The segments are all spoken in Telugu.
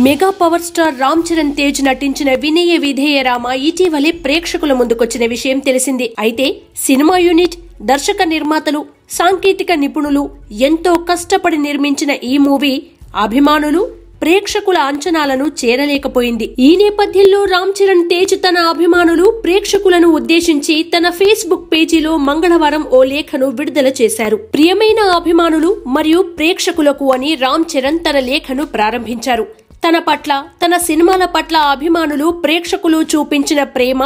Mega power star Ram Charan Tej నటించిన వినయ విధేయ రామ ఇటీవలే ప్రేక్షకుల ముందుకొచ్చిన విషయం తెలిసిందే. అయితే సినిమా యూనిట్, దర్శక నిర్మాతలు, సాంకేతిక నిపుణులు ఎంతో కష్టపడి నిర్మించిన ఈ మూవీ అభిమానులు, ప్రేక్షకుల అంచనాలను చేరలేకపోయింది. ఈ నేపథ్యంలో రామ్ చరణ్ తేజ్ తన అభిమానులు, ప్రేక్షకులను ఉద్దేశించి తన ఫేస్బుక్ పేజీలో మంగళవారం ఓ లేఖను విడుదల చేశారు. ప్రియమైన అభిమానులు మరియు ప్రేక్షకులకు అని రామ్ చరణ్ తన లేఖను ప్రారంభించారు. తన పట్ల, తన సినిమాల పట్ల అభిమానులు, ప్రేక్షకులు చూపించిన ప్రేమ,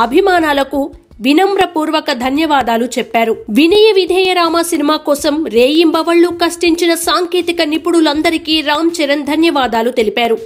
అభిమానాలకు వినమ్రపూర్వక ధన్యవాదాలు చెప్పారు. వినయ విధేయ రామ సినిమా కోసం రేయింబవళ్లు కష్టించిన సాంకేతిక నిపుణులందరికీ రామ్ చరణ్ ధన్యవాదాలు తెలిపారు.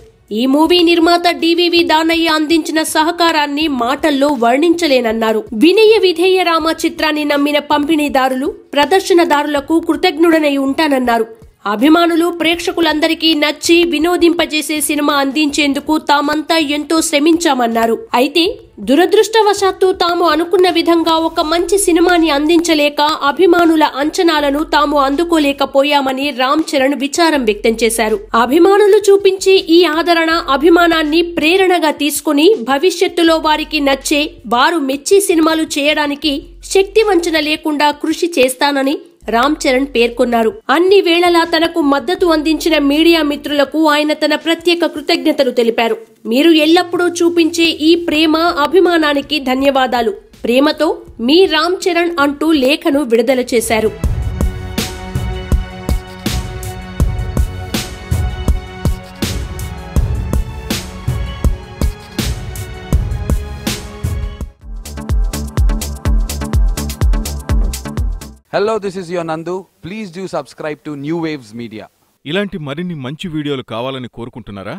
ఈ మూవీ నిర్మాత డివివి దానయ్య అందించిన సహకారాన్ని మాటల్లో వర్ణించలేనన్నారు. వినయ విధేయ రామ చిత్రాన్ని నమ్మిన పంపిణీదారులు, ప్రదర్శనదారులకు కృతజ్ఞుడనై ఉంటానన్నారు. అభిమానులు, ప్రేక్షకులందరికీ నచ్చి వినోదింపజేసే సినిమా అందించేందుకు తామంతా ఎంతో శ్రమించామన్నారు. అయితే దురదృష్టవశాత్తు తాము అనుకున్న విధంగా ఒక మంచి సినిమాని అందించలేక అభిమానుల అంచనాలను తాము అందుకోలేకపోయామని రామ్ చరణ్ విచారం వ్యక్తం చేశారు. అభిమానులు చూపించే ఈ ఆదరణ, అభిమానాన్ని ప్రేరణగా తీసుకుని భవిష్యత్తులో వారికి నచ్చే, వారు మెచ్చి సినిమాలు చేయడానికి శక్తి వంచన లేకుండా కృషి చేస్తానని రామ్ చరణ్ పేర్కొన్నారు. అన్ని వేళలా తనకు మద్దతు అందించిన మీడియా మిత్రులకు ఆయన తన ప్రత్యేక కృతజ్ఞతలు తెలిపారు. మీరు ఎల్లప్పుడూ చూపించే ఈ ప్రేమ, అభిమానానికి ధన్యవాదాలు. ప్రేమతో మీ రామ్ చరణ్ అంటూ లేఖను విడుదల చేశారు. Hello, this is your Nandu. Please do subscribe to New Waves Media. ఇలాంటి మరిన్ని మంచి వీడియోలు కావాలని కోరుకుంటున్నారా?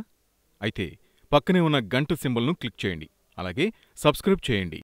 అయితే పక్కనే ఉన్న గంట సింబల్ను క్లిక్ చేయండి. అలాగే సబ్స్క్రైబ్ చేయండి.